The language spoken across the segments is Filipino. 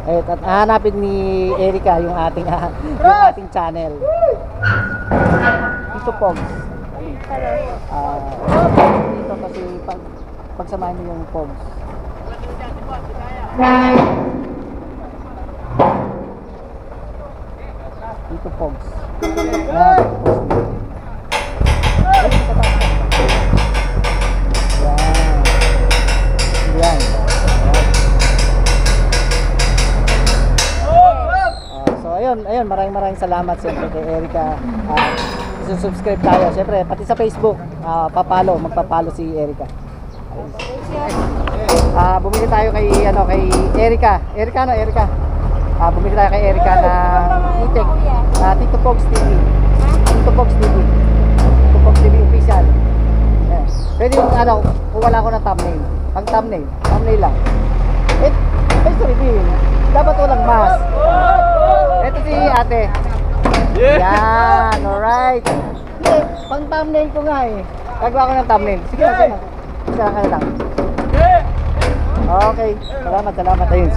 At hahanapin ni Erica yung ating channel. Tito Pogs. Dito kasi pagsamahin niyo yung Pogs. Tito Pogs. Yan. So ayun, maraming salamat siyempre kay Erica. Subscribe tayo. Siyempre, pati sa Facebook, magpa-follow si Erica. Bumili tayo kay Erica. Erica. Bumili tayo kay Erica ng itik. Tito Pogs TV. Tito Pogs TV. Tito Pogs TV official. Yeah. Pwede yung kung wala ko ng thumbnail. Pang thumbnail lang. Sorry, dapat walang mask. Ito si ate. Yan, alright. Pang thumbnail ko nga eh. Gagawa ko ng thumbnail. Sige lang. Isa lang. Okay, salamat. Ayun,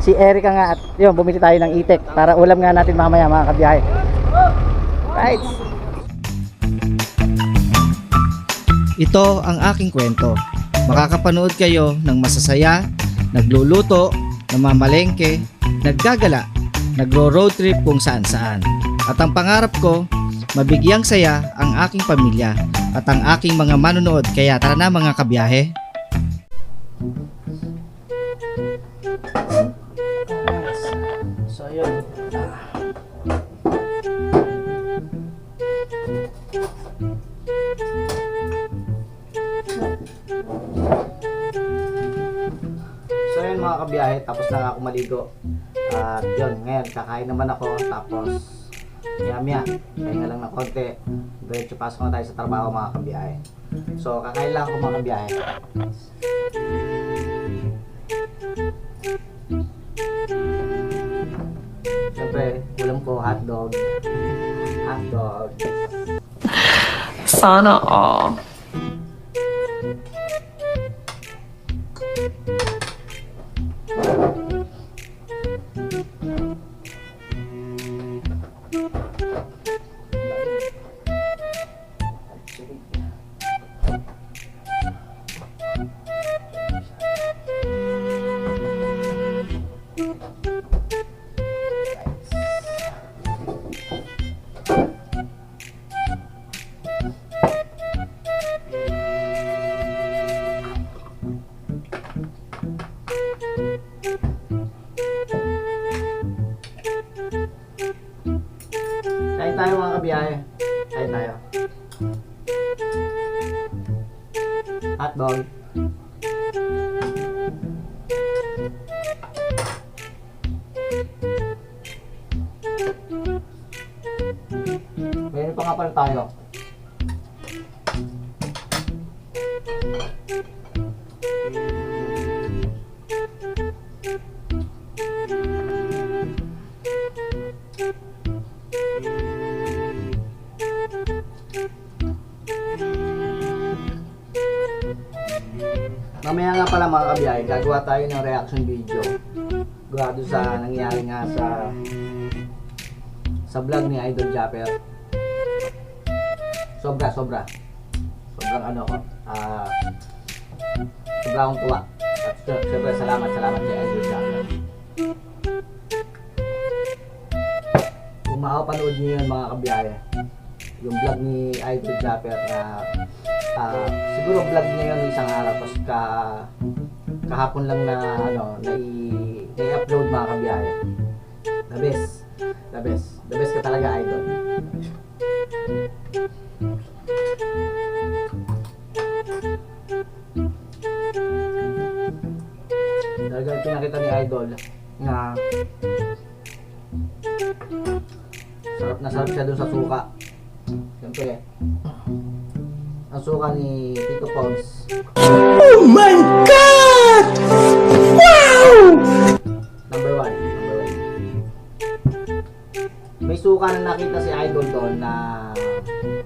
si Erica nga at yun, bumili tayo ng itik para ulam nga natin mamaya mga kabiyahe. Right. Ito ang aking kwento. Makakapanood kayo ng masasaya, nagluluto, namamalengke, naggagala, nagro-road trip kung saan-saan. At ang pangarap ko, mabigyang saya ang aking pamilya at ang aking mga manonood. Kaya tara na mga kabiyahe. So yun. So yun mga kabiyahe, tapos na nga ako maligo. At yun, ngayon kakain naman ako. Tapos maya pahinga lang ng konti. Diretso pasok na tayo sa trabaho mga kabiyahe. So kakain lang ako mga kabiyahe. Siyempre, ulam ko hotdog. Sana all. Kain tayo mga kabiyahe. Kain tayo. Hotdog. Meron pa nga pala tayo. Mamaya nga pala mga kabiyahe, gagawa tayo ng reaction video. Gawa doon sa nangyari nga sa vlog ni Idol Japper. Sobrang akong tuwa. At syempre salamat kay Idol Japper. Kung makapanood niyo yun mga kabiyahe, yung vlog ni Idol Japper na siguro vlog niya yun isang araw, tapos kahapon lang na i-upload mga kabiyahe. The best ka talaga, Idol. Talagang pinakita ni Idol na sarap na sarap siya dun sa suka. Siyempre, ang suka ni Tito Pogs. Oh my God! Wow! Number one. May suka na nakita si Idol doon na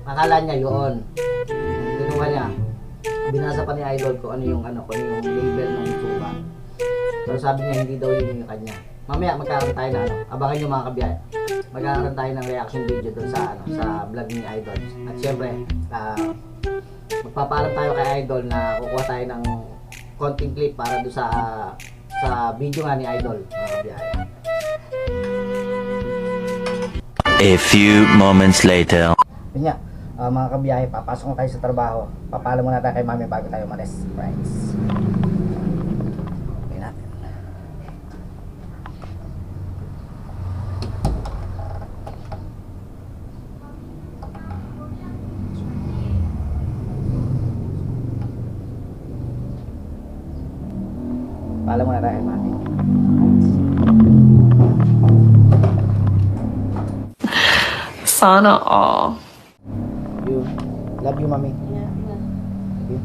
akala niya yun. Kinuha niya. Binasa pa ni Idol kung ano yung label ng suka. Pero sabi niya hindi daw yun yung kanya. mamaya magkakaroon tayo na ano, abangan nyo mga kabiyahe. Magkakaroon tayo ng reaction video doon sa ano, sa vlog ni Idol. At syempre, magpapaalam tayo kay Idol na kukuha tayo ng konting clip para doon sa video nga ni Idol mga kabiyahe. A few moments later. Yun nga, mga kabiyahe, papasok na tayo sa trabaho. Papaalam muna tayo kay Mami bago tayo umalis. Friends. Okay natin. Paalam muna tayo kay Mami. Sana all. You. Love you, Mami. Okay.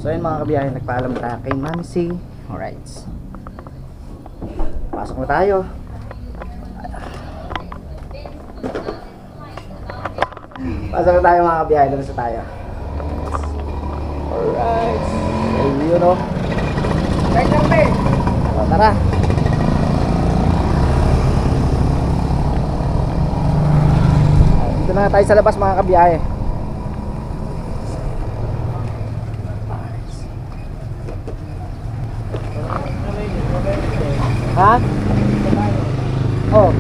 So yun mga kabiyahe, nagpaalam tayo kay Mami C. Alright. Pasok na tayo. Pasok na tayo mga kabiyahe, labas na tayo. Alright. Ayun o. Tara. Dito na tayo sa labas mga kabiyahe. Ha? Oh.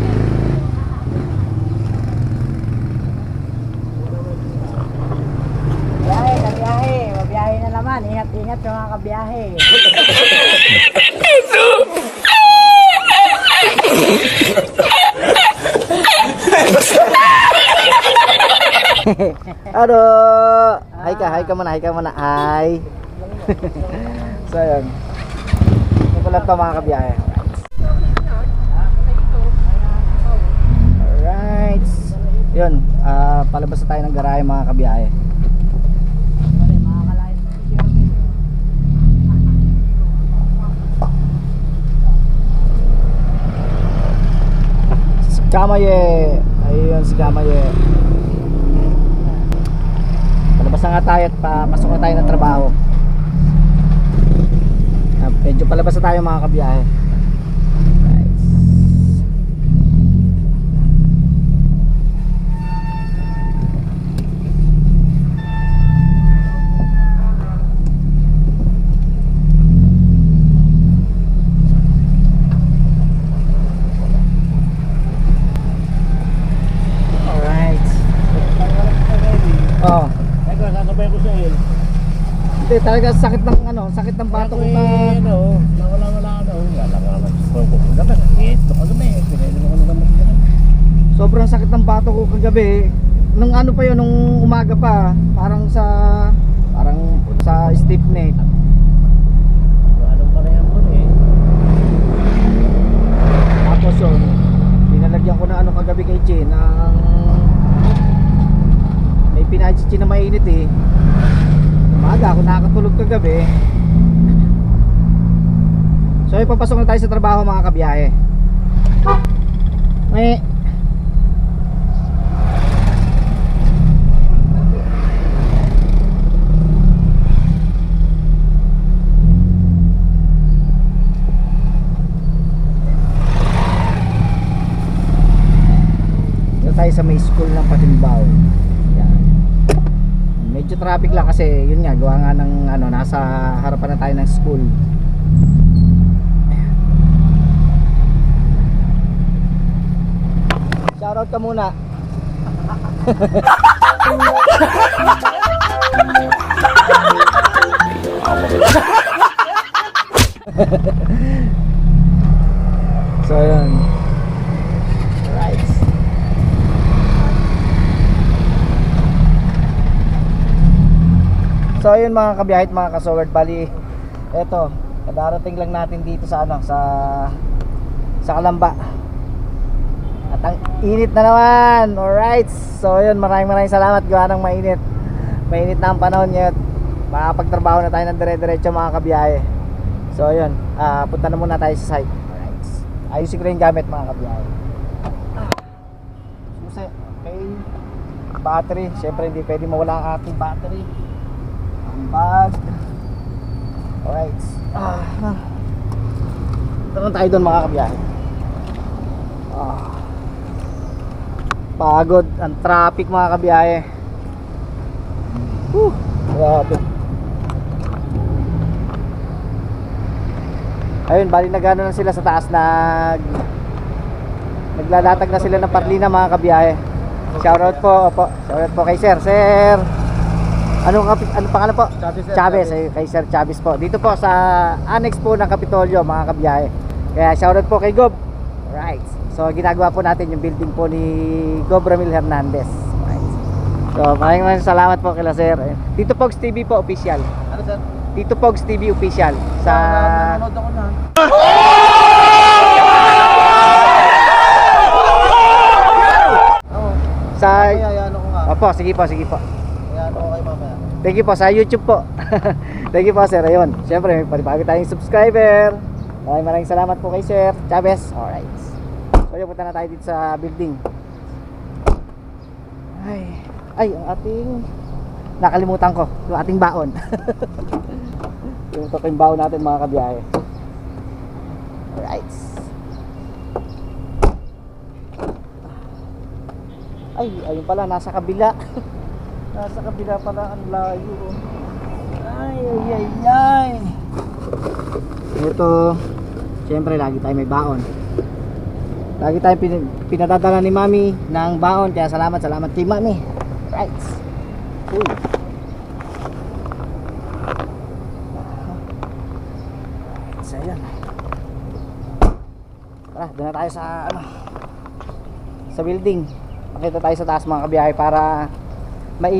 Biyahe, kabiyahe. Mabiyahe na naman. Ingat-ingat yung mga kabiyahe. Ano? Hi ka muna, hi. So yun. Ito lang to mga kabiyahe. Alright. Yun, palabas na tayo ng garahe mga kabiyahe. Si Kamaye. Ayun si Kamaye. Palabas na nga tayo at pasok na tayo ng trabaho. Medyo palabas na tayo mga kabiyahe. Nice. Alright. Oh. Sasabay ko sa il. Hindi, talaga sakit ng ano, sakit ng bato ko na. Wala ito kagabi, pinainom ako ng gamot ko. Sobrang sakit ng bato ko kagabi. Nung ano pa yun, nung umaga pa, parang sa stiff neck. Anong parehan ko eh. Tapos yun, pinalagyan ko na ano kagabi kay Chin ng may pinahid si Chin na mainit eh. Umaga ako nakakatulog kagabi. So ipapasok na tayo sa trabaho mga kabiyahe. Dito tayo sa may school ng Patimbaw. Yan. Medyo traffic lang kasi yun nga, gawa nga ng ano, nasa harapan na tayo ng school. Shoutout ka muna. So yun. Alright. So yun mga kabiyahit, mga kasoward, bali eto, kadarating lang natin dito sa ano, sa Kalamba. At ang init na naman. Alright. So yun, maraming salamat. Gawa ng mainit. Mainit na ang panahon ngayon. Makapagtrabaho na tayo ng dire-diretso mga kabiyahe. So yun, punta na muna tayo sa site. Alright. Ayusin ko rin yung gamit mga kabiyahe. Susi, okay. Battery, syempre hindi pwede mawala ang ating battery. Ang bag. Alright. Tanong tayo doon mga kabiyahe. Ah. Pagod ang traffic mga kabiyahe. Grabe. Ayun, bali nagano na sila sa taas, naglalatag na sila ng parlina mga kabiyahe. Shoutout po, opo. Shoutout po kay Sir. Sir, ano pangalan po? Chavez, kay Sir Chavez po. Dito po sa annex po ng Kapitolyo mga kabiyahe. Kaya shoutout po kay Gob. Alright. So ginagawa po natin yung building po ni Gob Ramil Hernandez. Alright. So maraming salamat po kila Sir. Tito Pogs TV po official. Ano sir? Tito Pogs TV official sa Nanonood ako na. sa Ano ko nga. Opo, sige po, sige po. Ano ko kay mamaya. Thank you po sa YouTube po. Thank you po Sir. Ayun. Siyempre may panibago tayong subscriber. Maraming salamat po kay Sir Chavez. Alright. So yun, punta na tayo dito sa building. Ay, ang ating nakalimutan ko, yung ating baon. Yung ito yung baon natin mga kabiyahe. Alright. Ayun pala, nasa kabila. Nasa kabila pala, ang layo. Ay. Ito, siyempre lagi tayo may baon. Lagi tayo pinadadala ni Mami ng baon. Kaya salamat kay Mami. Right. Uy. So yan. Tara, doon na tayo sa building. Makita tayo sa taas mga kabiyahe para may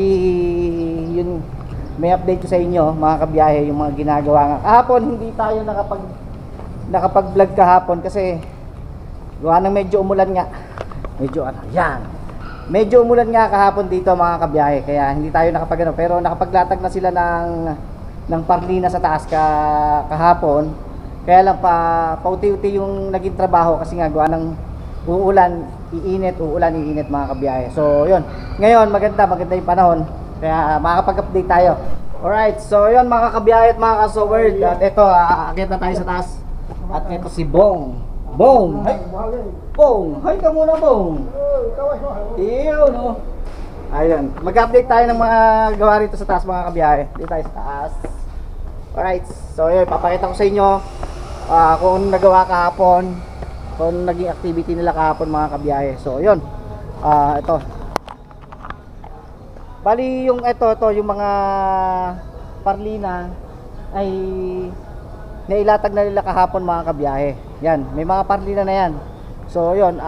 update ko sa inyo mga kabiyahe yung mga ginagawa nga. Kahapon hindi tayo nakapag-vlog kahapon kasi gawa ng medyo umulan nga. Medyo umulan nga kahapon dito mga kabiyahe kaya hindi tayo nakapagano, pero nakapaglatag na sila ng parlina sa taas kahapon. Kaya lang pauti-uti yung naging trabaho kasi nga gawa ng uulan, iinit mga kabiyahe. So yun, ngayon maganda yung panahon kaya makakapag-update tayo. Alright, so yun mga kabiyahe at mga kasowerd. At ito, aakit na tayo sa taas. At ito si Bong. Hi ka muna Bong. Iyo no. Ayun, mag-update tayo ng mga gawa rito sa taas mga kabiyahe. Dito tayo sa taas. Alright, so yun, papakita ko sa inyo kung nagawa kahapon, kung naging activity nila kahapon mga kabiyahe. So yun, ito bali yung yung mga parlina ay nailatag na nila kahapon mga kabiyahe. Yan, may mga parlina na yan. So yun,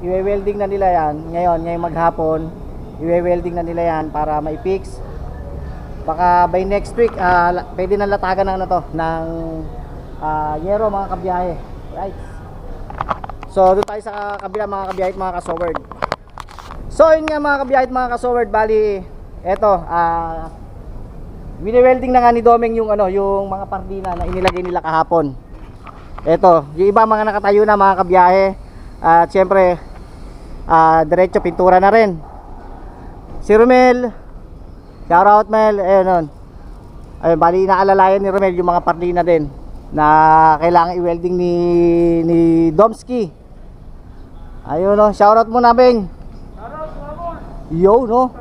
i-welding na nila yan ngayong maghapon. I-welding na nila yan para mai-fix. Baka by next week pwede na latagan ng yero mga kabiyahe. Right. So doon tayo sa kabila mga kabiyahe at mga kasowerd. So yun nga mga kabiyahe at mga kasowerd, bali eto wini-welding na nga ni Domeng yung mga parlina na inilagay nila kahapon. Eto, yung iba mga nakatayo na mga kabiyahe. At syempre diretso pintura na rin. Si Romel, shout out Mel, ayun. Ayun, bali inaalalayan ni Romel yung mga parlina din na kailangan i-welding ni Domski. Ayun no, shout out muna Beng. Yo no.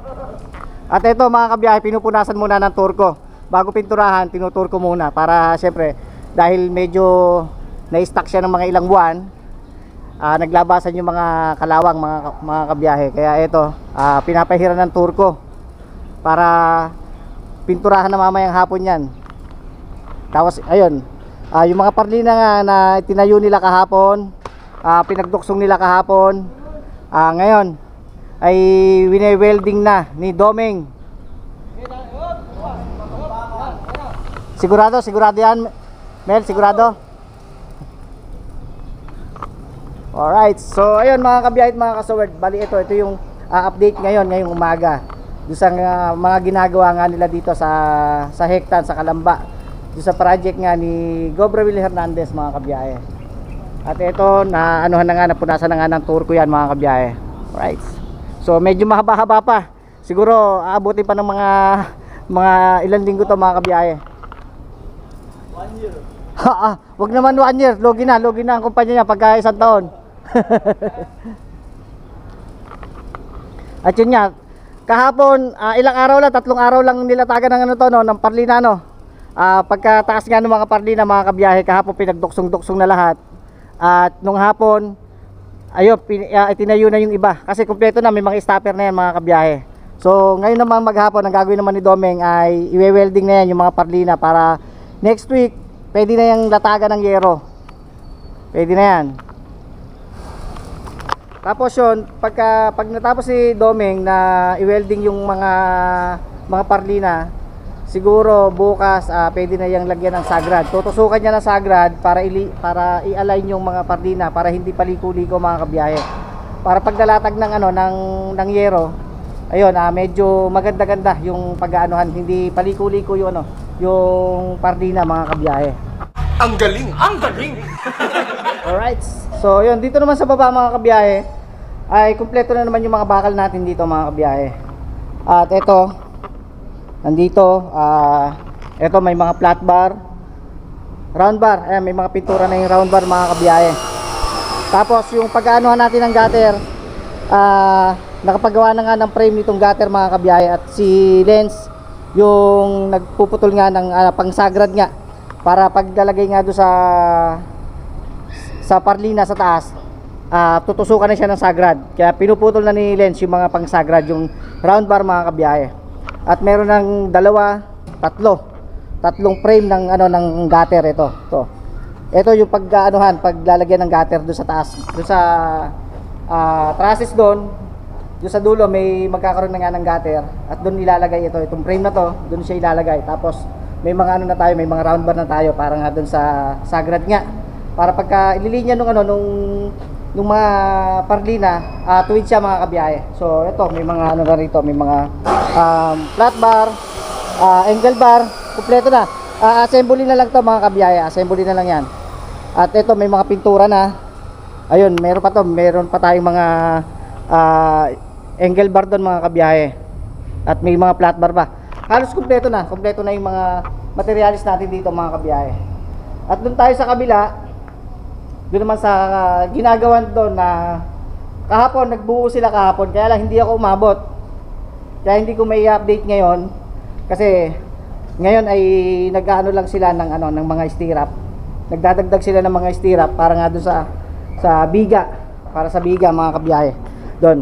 At ito mga kabiyahe, pinupunasan muna ng turko. Bago pinturahan, tinuturko muna para syempre dahil medyo na-stuck siya ng mga ilang buwan, naglabasan yung mga kalawang mga kabiyahe. Kaya ito, pinapahiran ng turko para pinturahan na mamayang hapon yan. Tapos ayun, yung mga parlina nga na tinayo nila kahapon, pinagduksong nila kahapon, ngayon ay wine-welding na ni Domeng. Sigurado yan Mel, sigurado? Alright, so ayun mga kabiyahe at mga kasowerd, bali ito yung update ngayong umaga doon sa mga ginagawa nga nila dito sa Hektan, sa Kalamba, doon sa project nga ni Gob Ramil Hernandez mga kabiyahe. At ito na napunasan na nga ng turko yan mga kabiyahe. Alright, so medyo mahaba-haba pa, siguro aabutin pa ng mga ilang linggo to mga kabiyahe. 1 year. Wag naman 1 year, logi na ang kumpanya niya pagka 1 taon. At yun nga, kahapon, ilang araw lang, 3 araw lang nilatagan ng ano to, no, ng parlina, no. Pagkataas nga ng mga parlina, mga kabiyahe, kahapon pinagduksong-duksong na lahat. At nung hapon, ayun, itinayo na yung iba. Kasi kumpleto na, may mga stopper na yan, mga kabiyahe. So, ngayon naman maghapon, ang gagawin naman ni Domeng ay iwe-welding na yan yung mga parlina para next week, pwede na yung latagan ng yero. Pwede na yan. Tapos yun, pag natapos si Domeng na i-welding yung mga parlina, siguro bukas pwede na yung lagyan ng sagrad. Tutusukan niya ng sagrad para i-align yung mga parlina para hindi paliko-liko, mga kabiyahe. Para pagdalatag ng ng yero, ayun, medyo maganda-ganda yung pag-aanuhan, hindi paliko-liko yung yung parlina, mga kabiyahe. Ang galing! Ang galing! Alright. So, yun, dito naman sa baba, mga kabiyahe, ay kumpleto na naman yung mga bakal natin dito, mga kabiyahe. At ito, nandito, ito may mga flat bar, round bar. Ayan, may mga pintura na yung round bar, mga kabiyahe. Tapos, yung pag-aanuhan natin ng gutter, nakapagawa na nga ng frame nitong gutter, mga kabiyahe. At si Lens, yung nagpuputol nga ng pang-sagrad nga, para paglalagay nga doon sa parlina sa taas, tutusukan na siya ng sagrad. Kaya pinuputol na ni Lens yung mga pang-sagrad, yung round bar, mga kabiyahe. At meron ng tatlong frame ng ng gutter ito. Ito yung paglalagyan ng gutter doon sa taas. Doon sa trusses doon sa dulo may magkakaroon na nga ng gutter at doon ilalagay itong frame na to, doon siya ilalagay. Tapos may mga na tayo, may mga round bar na tayo para nga doon sa sagrad nga. Para pagka ililinya nung mga parlina, tuwid siya, mga kabiyahe. So ito, may mga na rito, may mga flat bar, angle bar, kumpleto na. Assembly na lang to, mga kabiyahe, assembly na lang yan. At ito, may mga pintura na. Ayun, meron pa tayong mga angle bar doon, mga kabiyahe. At may mga flat bar pa. Halos kumpleto na yung mga materialis natin dito, mga kabiyahe. At doon tayo sa kabila, doon naman sa ginagawan doon na kahapon, nagbuo sila kahapon, kaya lang hindi ako umabot. Kaya hindi ko may update ngayon kasi ngayon ay nag-aano lang sila ng mga stirrup. Nagdadagdag sila ng mga stirrup para nga doon sa biga, para sa biga, mga kabiyahe. Doon.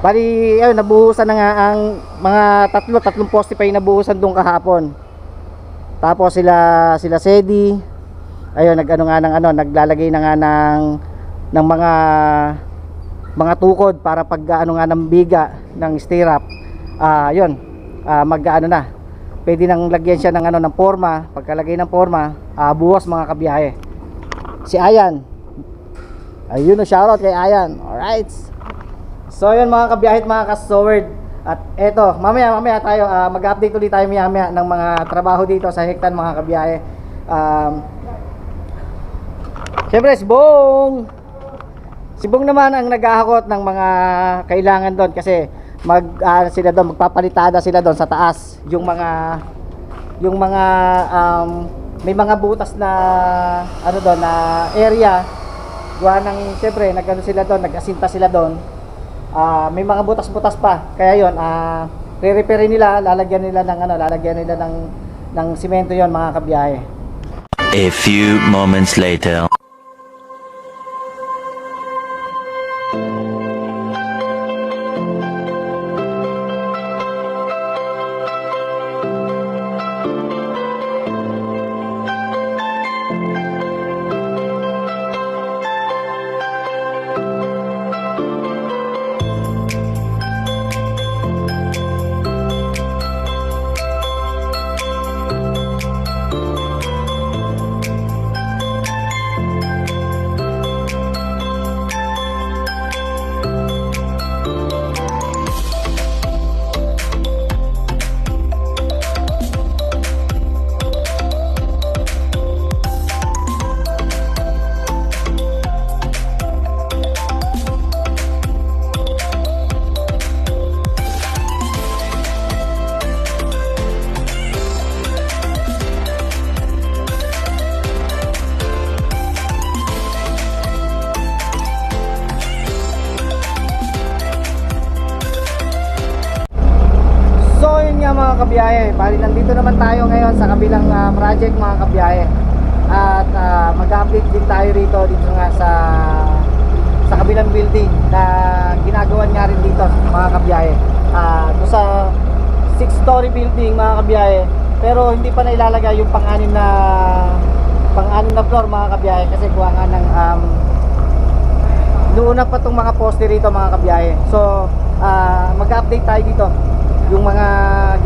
Bali, ayun, nabuhusan na nga ang mga tatlong poste pa yung nabuhusan doon kahapon. Tapos sila Sedi, ayun, naglalagay na nga ng mga tukod para pag nga ng biga ng stirrup. Ayun, na. Pwede nang lagyan siya ng forma. Pagkalagay ng forma, buwas, mga kabiyahe. Si Ayan. Ayun, shoutout kay Ayan. Alright. So yun, mga kabiyahe at mga ka-stoward. At eto, mamaya tayo mag-update ulit tayo maya ng mga trabaho dito sa Hektan, mga kabiyahe. Siyempre si Bong naman ang naghahakot ng mga kailangan doon kasi sila doon, magpapalitada sila doon sa taas. Yung mga may mga butas na doon na area. Gawa ng siyempre sila doon, nag-asinta sila doon. May mga butas-butas pa. Kaya yon, re-repair nila, lalagyan nila ng simento yon, mga kabiyahe. A few moments later. kabiyahe, bali nandito naman tayo ngayon sa kabilang project mga kabiyahe. At mag-update din tayo dito nga sa kabilang building na ginagawan nga rin dito mga kabiyahe. Doon sa 6-story building mga kabiyahe, pero hindi pa nailalagay yung pang-anim na floor mga kabiyahe kasi kuha nga ng inuuna pa tong mga poste rito mga kabiyahe. So mag-update tayo dito yung mga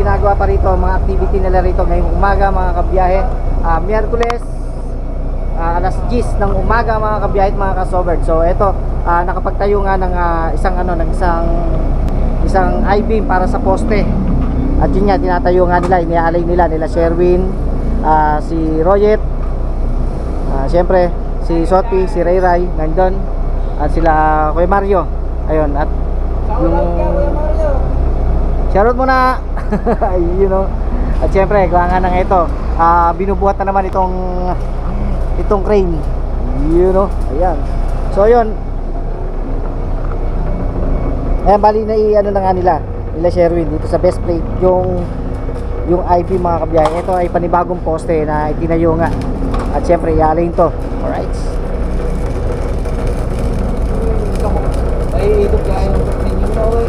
ginagawa pa rito, mga activity nila rito ngayong umaga mga kabiyahe. Miyerkules alas 10 ng umaga mga kabiyahe at mga kasobert. So ito nakapagtayo nga ng isang I-beam para sa poste. At yun nga, tinatayo nga nila, iniaalay nila Sherwin, si Royet, syempre si Sotpi, si Ray Ray nandun, at sila Kuya Mario. Ayun, at yung shoutout muna. You know. At syempre gawa nga ng ito, binubuhat na naman itong crane, you know. Ayan, so yun. Ayan, bali na na nga nila Sherwin dito sa best plate yung IV mga kabiyahe. Ito ay panibagong poste na itinayo nga, at syempre ialin to. Alright, ay ito kaya yung ninyo na oy.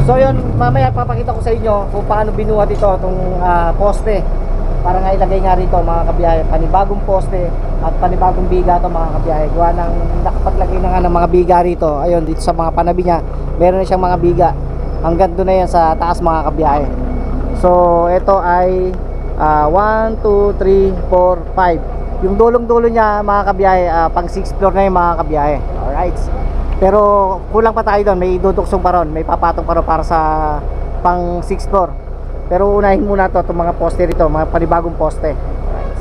So yun, mamaya papakita ko sa inyo kung paano binuhat ito itong poste para nga ilagay nga rito mga kabiyahe. Panibagong poste at panibagong biga ito mga kabiyahe. Gawa ng nakapaglagay na nga ng mga biga rito. Ayun, dito sa mga panabi niya meron na siyang mga biga hanggang doon na yan sa taas mga kabiyahe. So ito ay 1, 2, 3, 4, 5. Yung dulong-dulo niya mga kabiyahe, pang 6th floor na yung mga kabiyahe. Alright, pero kulang pa tayo doon, may duduksong pa ron, may papatong pa ron para sa pang 6th floor. Pero unahin muna to, itong mga poste rito, mga panibagong poste. Alright.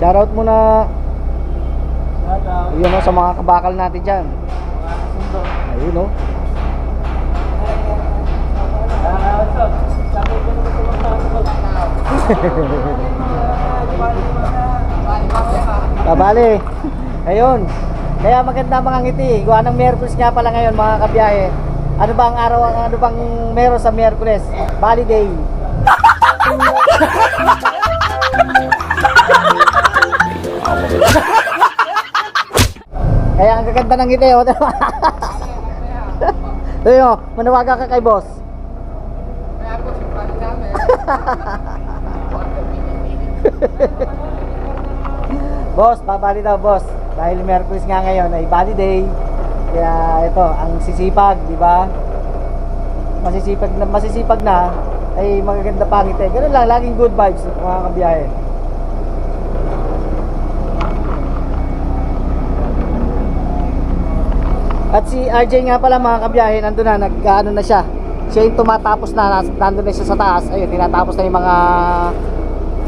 Shoutout muna. Ayun o, sa mga kabakal natin dyan. Ayun o. Kabali. Ayun. Kaya maganda mga ngiti. Gawa ng Miyerkules nga pala ngayon mga kabiyahe. Ano ba ang araw, ano bang meron sa Miyerkules? Bali Day. Kaya ang gaganda ng ngiti, oh. Sabi mo, manawagan ka kay boss. Boss, babali daw boss. Dahil Miyerkules nga ngayon ay bali day. Kaya ito, ang sisipag, di ba? Masisipag na ay magaganda pa ngiti. Ganun lang, laging good vibes mga kabiyahe. At si RJ nga pala mga kabiyahe, nandun na, nag-ano na siya. Siya yung tumatapos na, nandun na siya sa taas. Ayun, tinatapos na yung mga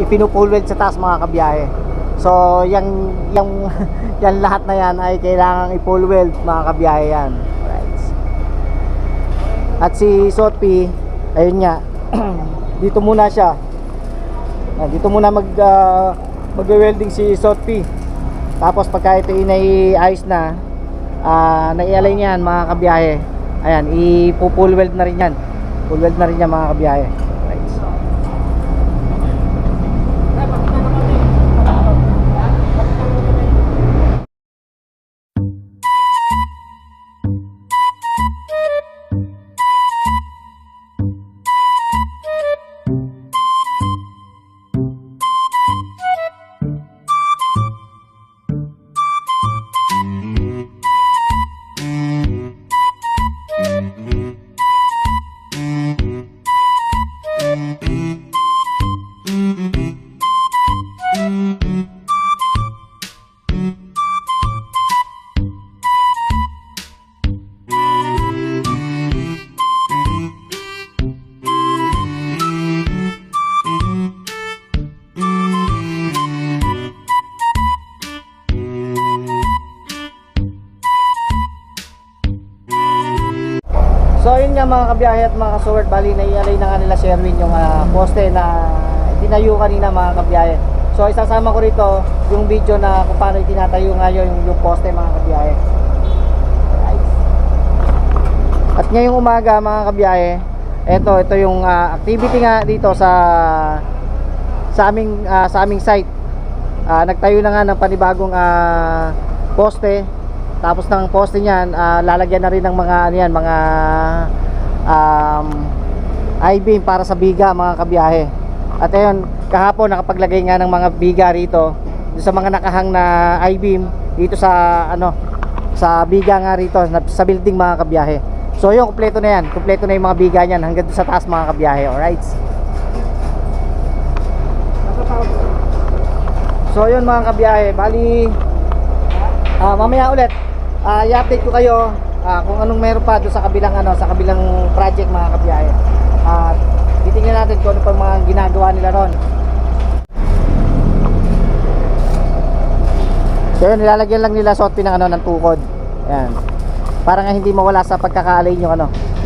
ipinupulwed sa taas mga kabiyahe. So, yan lahat na yan ay kailangang ipulweld mga kabiyahe yan. Right. At si Sotpi, ayun nga, dito muna siya. Dito muna mag-welding si Sotpi. Tapos pagka ito inayos na, naialay niyan mga kabiyahe. Ayan, ipo-full weld na rin yan. Full weld na rin yan mga kabiyahe. Right. So yun nga mga kabiyahe at mga kasuward, bali naialay na nga nila Sherwin yung poste na tinayo kanina mga kabiyahe. So isasama ko rito yung video na kung paano itinatayo nga yung poste mga kabiyahe. Right. At ngayong umaga mga kabiyahe, ito yung activity nga dito sa aming site. Nagtayo na nga ng panibagong poste. Tapos ng poste niyan, lalagyan na rin ng mga ano yan, mga I-beam para sa biga mga kabiyahe. At ayun, kahapon nakapaglagay nga ng mga biga rito sa mga nakahang na I-beam dito sa sa biga nga rito sa building mga kabiyahe. So yun, kumpleto na yan. Kumpleto na yung mga biga niyan hanggang sa taas mga kabiyahe. Alright. So yun mga kabiyahe, bali mamaya ulit i-update ko kayo kung anong meron pa doon sa kabilang project mga kabiyahe. Titingnan natin kung ano pa mga ginagawa nila ron. So yun, nilalagyan lang nila sotpi ng ng tukod. Ayan. Para nga hindi mawala sa pagkakaalay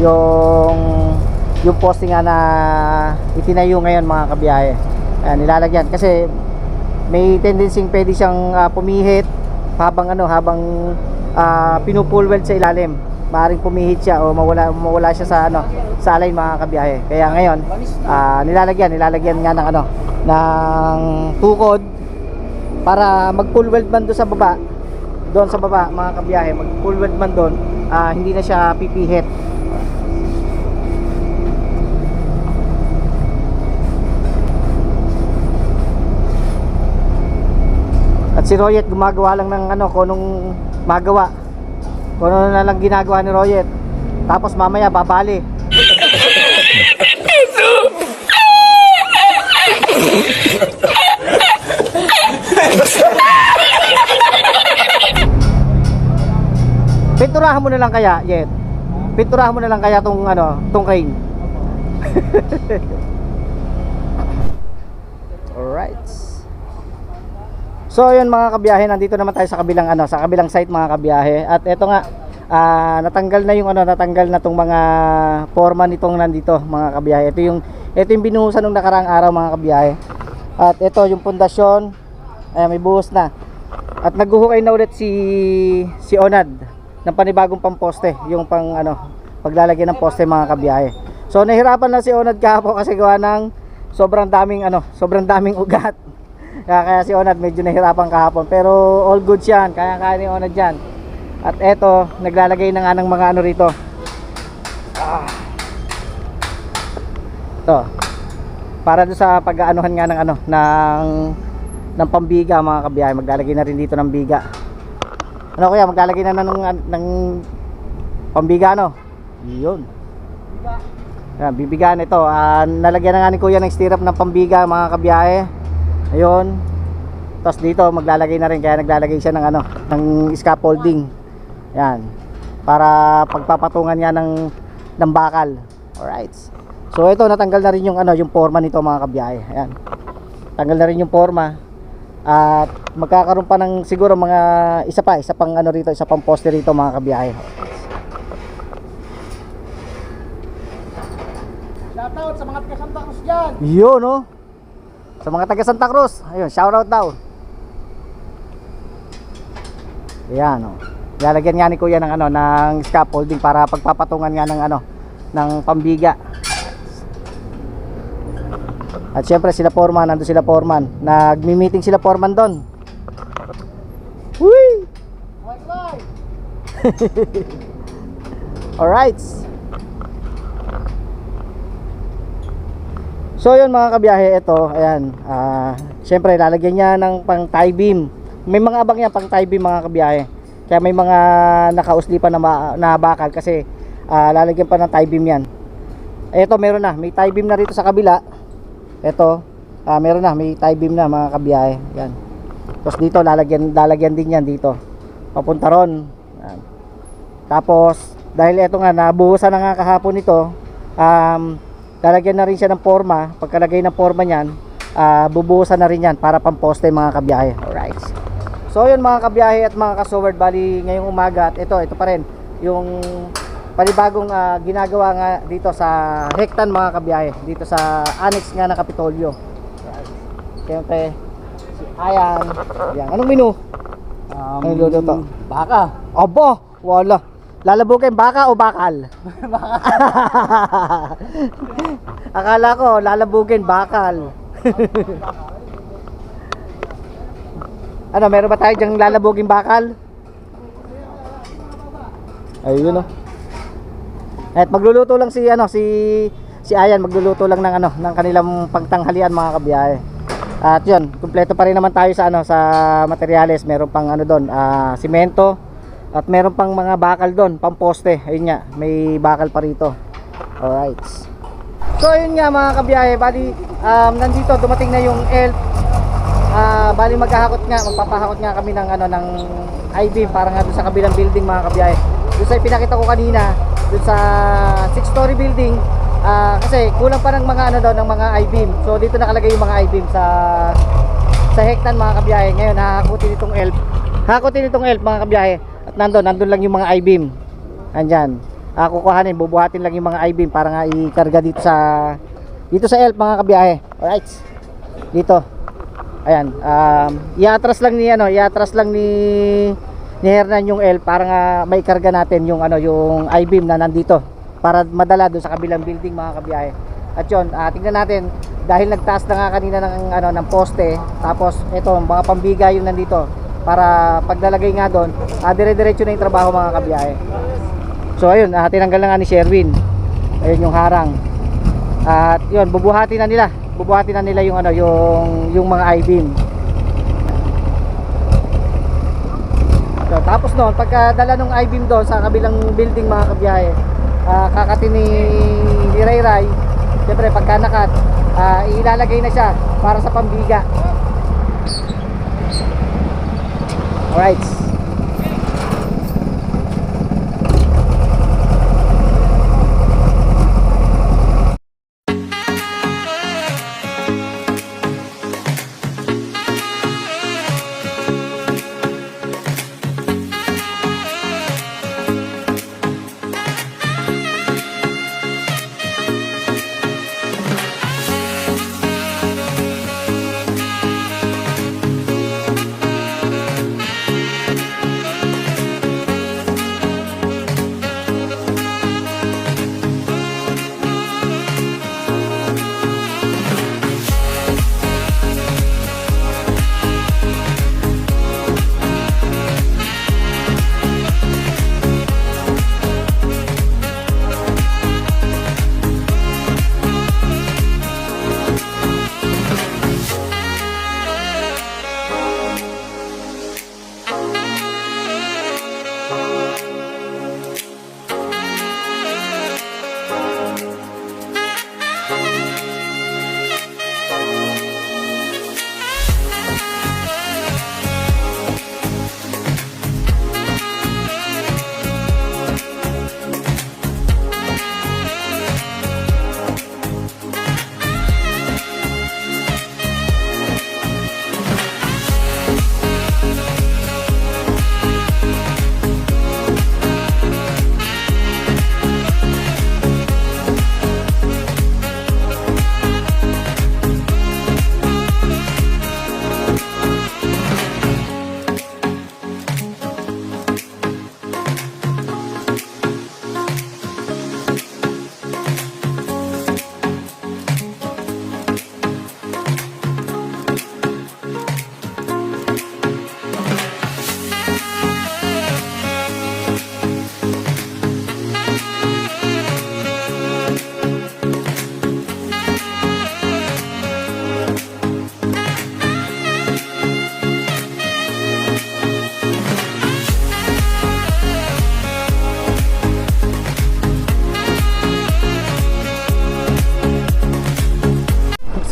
yung poste nga na itinayo ngayon mga kabiyahe. Ayan, nilalagyan kasi may tendency pwede siyang pumihit habang pinupull weld sa ilalim. Maaring pumihit siya o mawala siya sa alay mga kabiyahe. Kaya ngayon nilalagyan nga ng tukod para mag-pull weld man doon sa baba mga kabiyahe, mag-pull weld man doon, hindi na siya pipihit. At si Royet gumagawa lang ng kung anong magawa. Kung ano na lang ginagawa ni Royet. Tapos mamaya babali. Pinturahan mo na lang kaya, Yet. Pinturahan mo na lang kaya tong crane. Alright. So yun mga kabiyahe, nandito naman tayo sa kabilang site mga kabiyahe. At eto nga, natanggal na tong mga forma nitong nandito mga kabiyahe. Ito yung binuhusan nung nakaraang araw mga kabiyahe. At ito yung pundasyon, may buhos na. At naghuhukay na ulit si Onad ng panibagong pamposte, yung paglalagay ng poste mga kabiyahe. So nahirapan na si Onad kahapon kasi gawa ng sobrang daming ugat. Kaya si Onad medyo nahirapan kahapon, pero all good yan, kaya ni Onad yan. At eto, naglalagay na nga ng mga rito. Ito, para doon sa pag-aanuhan nga ng pambiga mga kabiyahe. Maglalagay na rin dito ng biga. Kuya, maglalagay na ng pambiga yun. Yan, bibigaan ito. Nalagyan na nga ni kuya ng stirrup ng pambiga mga kabiyahe. Ayun. Tapos dito maglalagay na rin, kaya naglalagay siya ng scaffolding. Yan. Para pagpapatungan niya ng bakal. Alright. So ito, natanggal na rin yung forma nito mga kabiyahe. Ayan. Tanggal na rin yung forma. At magkakaroon pa ng siguro mga isa pang poste rito mga kabiyahe. Shoutout sa mga taga Santa Cruz dyan. Yun sa mga taga Santa Cruz. Ayun, shoutout daw. Ayan lalagyan nga ni kuya ng scaffolding para pagpapatungan nga ng pambiga. At syempre nandun sila foreman. Nagmi-meeting sila foreman doon. Whee! Alright. So yun mga kabiyahe, ito, ayan, syempre lalagyan niya ng pang tie beam. May mga abang yan pang tie beam mga kabiyahe. Kaya may mga nakausli pa na bakal kasi lalagyan pa ng tie beam yan. Ito meron na, may tie beam na rito sa kabila. Ito, meron na, may tie beam na mga kabiyahe. Yan. Tapos dito lalagyan din yan dito. Papunta ron. Yan. Tapos dahil ito nga nabuhusan na nga kahapon ito, lalagyan na rin siya ng forma. Pagkalagay ng forma niyan, bubuhusan na rin yan para pamposte mga kabiyahe. Alright. So yun mga kabiyahe at mga kasoward, bali ngayong umaga at ito pa rin yung panibagong ginagawa nga dito sa Hektan mga kabiyahe, dito sa annex nga ng Kapitolyo. Siyempre, si Ayan. Yan. Anong menu? Anong luluto? Baka. Aba, wala. Lalabugin baka o bakal? Akala ko lalabugin bakal. Ano, meron ba tayo dyang lalabugin bakal? Ayun oh. At magluluto lang si Ayan, magluluto lang ng ng kanilang pagtanghalian mga kabiyahe. At 'yun, kumpleto pa rin naman tayo sa sa materyales. Meron pang doon, simento at meron pang mga bakal doon, pamposte. Ayun nga, may bakal pa rito. Alright. So ayun nga mga kabiyahe, bali nandito dumating na yung elf. Bali magpapahakot nga kami ng ng I-beam para nga doon sa kabilang building mga kabiyahe. Doon sa pinakita ko kanina, doon sa 6-story building, kasi kulang pa ng mga ng mga I-beam. So dito nakalagay yung mga I-beam sa Hektan mga kabiyahe. Ngayon hahakutin itong elf. Hakutin itong elf mga kabiyahe. At nandun lang yung mga I-beam. Andyan. Kukuhanin, bubuhatin lang yung mga I-beam para nga ikarga dito sa elf mga kabiyahe. Alright. Dito. Ayan, iatras lang ni Hernan yung elf para nga maikarga natin yung yung I-beam na nandito para madala doon sa kabilang building mga kabiyahe. At yun, tingnan natin dahil nagtaas na nga kanina ng poste, tapos ito mga pambiga yung nandito para paglalagay nga doon, dire-diretso na yung trabaho mga kabiyahe. So ayun, tinanggal na nga ni Sherwin. Ayun yung harang. At yun, bubuhatin na nila yung mga I-beam. So, tapos noon, pagkadala ng I-beam doon sa kabilang building mga kabiyahe, kakatin ni Ray Ray, siyempre pagka nakat, ilalagay na siya para sa pambiga. Alright.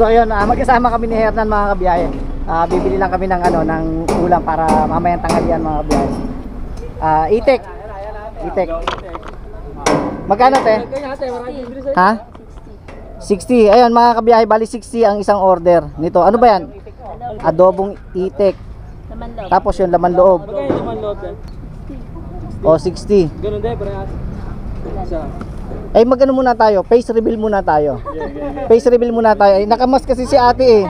So ayun, magkasama kami ni Hernan mga kabiyahe. Bibili lang kami ng ng ulam para mamayang tanghalian mga kabiyahe. Itek. Itek. Magkano te? Ha? 60. Ayun mga kabiyahe, bali 60 ang isang order nito. Ano ba yan? Adobong itek. Tapos yung laman loob. O 60. Ganun din, parehas. Ay magano muna tayo, face reveal muna tayo. Face reveal muna tayo. Ay nakamas kasi si ate eh.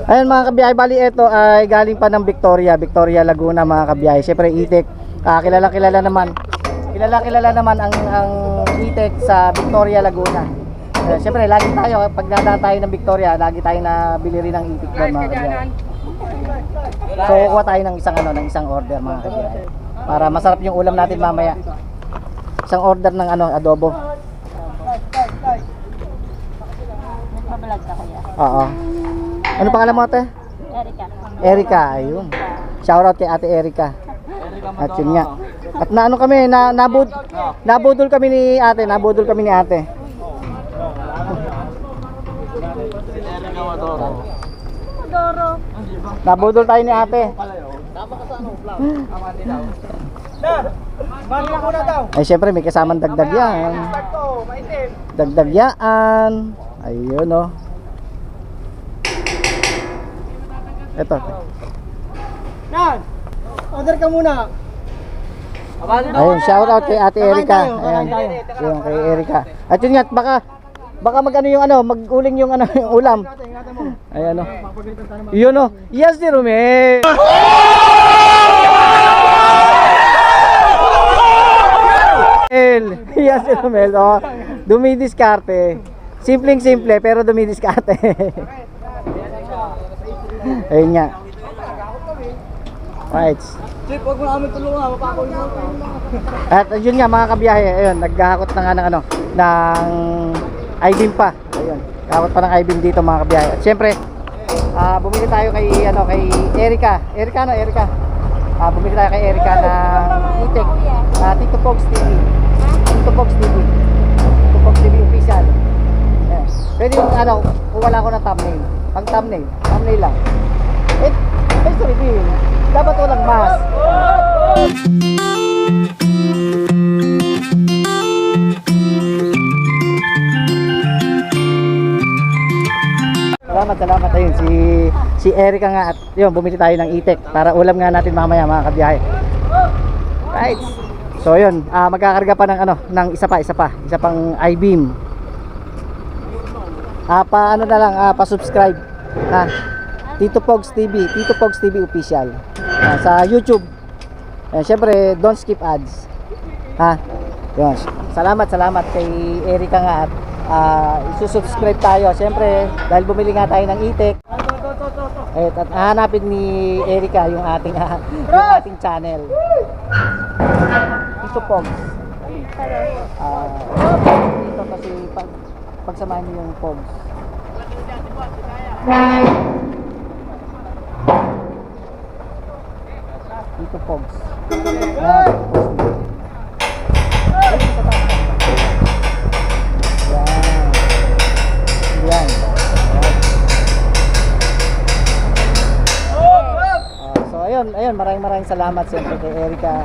Ayun mga kabiyahe, bali ito ay galing pa ng Victoria, Laguna mga kabiyahe. Siyempre itik, kilala naman ang itik sa Victoria, Laguna. Siyempre lagi tayo, pag nadaan tayo ng Victoria, lagi tayo nabili rin ng itik doon mga kabiyahe. So kukuha tayo ng isang order mga kabiyahe. Para masarap yung ulam natin mamaya. Isang order ng adobo. Nagbablog ka kuya. Oo. Ano pangalan mo ate? Erika. Erika, ayun. Shoutout kay ate Erika. At yun nga. At naano kami, nabudol kami ni ate. Doro. Nabudol tayo ni ate. Ay syempre may kasamang dagdag yan. Dagdag yan. Ayun oh. Ito. Order ka muna. Ayun, shout out kay Ate Erika. Ayun, yung kay Erika. At yun nga, baka mag-ano yung mag-uling yung yung ulam. Ayun oh. Yun oh. Yes, si Romel. Yes, si Romel. Oh. Dumidiskarte. Simpleng-simple pero dumidiskarte. Ayun nga. Right. Chip, huwag mo namin tulungan. Mapako mo. At yun nga mga kabiyahe, ayun, naghahakot na nga ng I-beam pa. Ayun, hakot pa ng I-beam dito mga kabiyahe. At syempre, bumili tayo kay Erika. Erika. Bumili tayo kay Erika ng itik. Tito Pogs TV. Tito Pogs TV official. Ayan. Pwede yung kung wala ko ng thumbnail. Pag thumbnail lang. Face reveal. Dapat walang mask. Salamat ayun si Erika nga at yun bumili tayo ng itik para ulam nga natin mamaya mga kabiyahe. Right. So yun, magkakarga pa ng isa pang I-beam. Pa-subscribe. Tito Pogs TV official. Sa YouTube. Syempre, don't skip ads. Yun. Salamat kay Erika nga at isusubscribe tayo. Syempre, dahil bumili nga tayo ng itik. At hahanapin ni Erika yung ating channel. Tito Pogs. Dito kasi pagsamahan niyo yung Pogs. Tito Pogs. Yan. So ayun, maraming salamat siyempre kay Erika.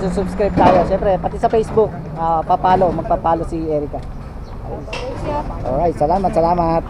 Subscribe tayo. Siyempre, pati sa Facebook, magpa-follow si Erika. Alright, salamat.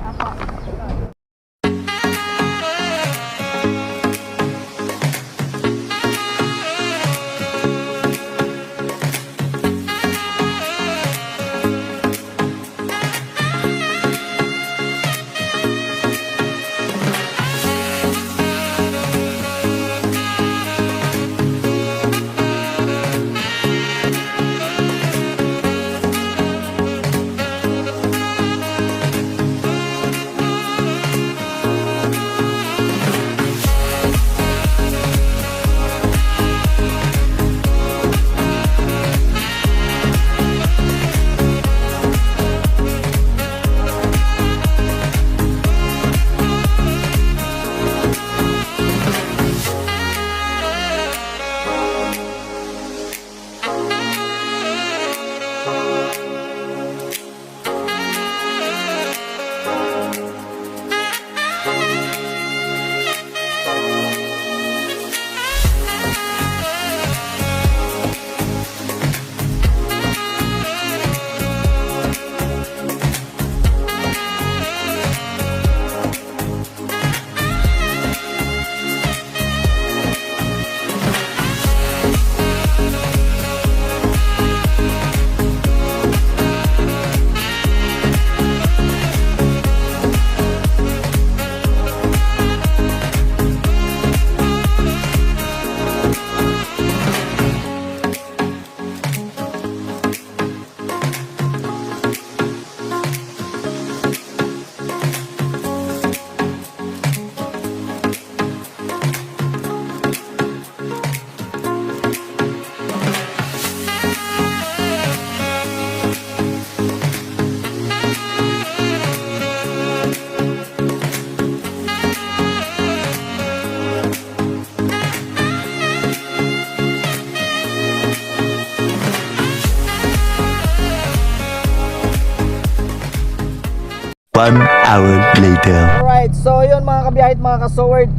1 hour later. Alright, so yun mga kabiyahit, mga kasoward,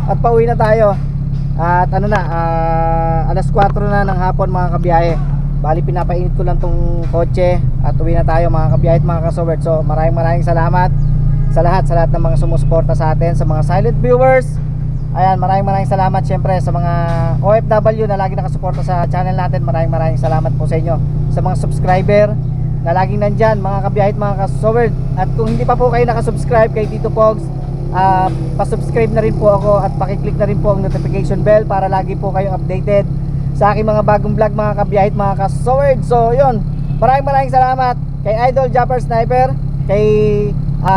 at pauwi na tayo. At ano na, alas 4 na ng hapon mga kabiyahe. Bali pinapainit ko lang tong kotse at uwi na tayo mga kabiyahit, mga kasoward. So maraming salamat sa lahat ng mga sumusuporta sa atin, sa mga silent viewers. Ayan, maraming salamat syempre sa mga OFW na lagi nakasuporta sa channel natin. Maraming salamat po sa inyo. Sa mga subscriber na laging nandyan, mga kabiyahit, mga kasoward. At kung hindi pa po kayo nakasubscribe kay Tito Pogs, pa-subscribe na rin po ako at pakiclick na rin po ang notification bell para lagi po kayong updated sa aking mga bagong vlog, mga kabiyahit, mga kasoward. So yun, maraming salamat kay Idol Japper Sniper, kay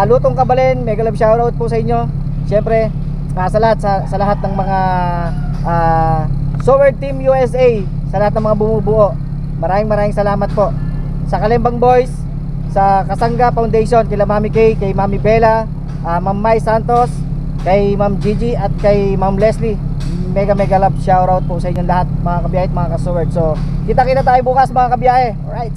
Lutong Kabalen, mega love shoutout po sa inyo. Siyempre sa lahat ng mga Sword Team USA, sa lahat ng mga bumubuo, maraming salamat po. Sa Kalembang Boys, sa Kasangga Foundation, kay Mami Kay, kay Mami Bella, Ma'am Mai Santos, kay Ma'am Gigi at kay Ma'am Leslie, mega love shoutout po sa inyong lahat, mga kabiyahit, mga kasoward. So kita tayo bukas mga kabiyahe. Alright.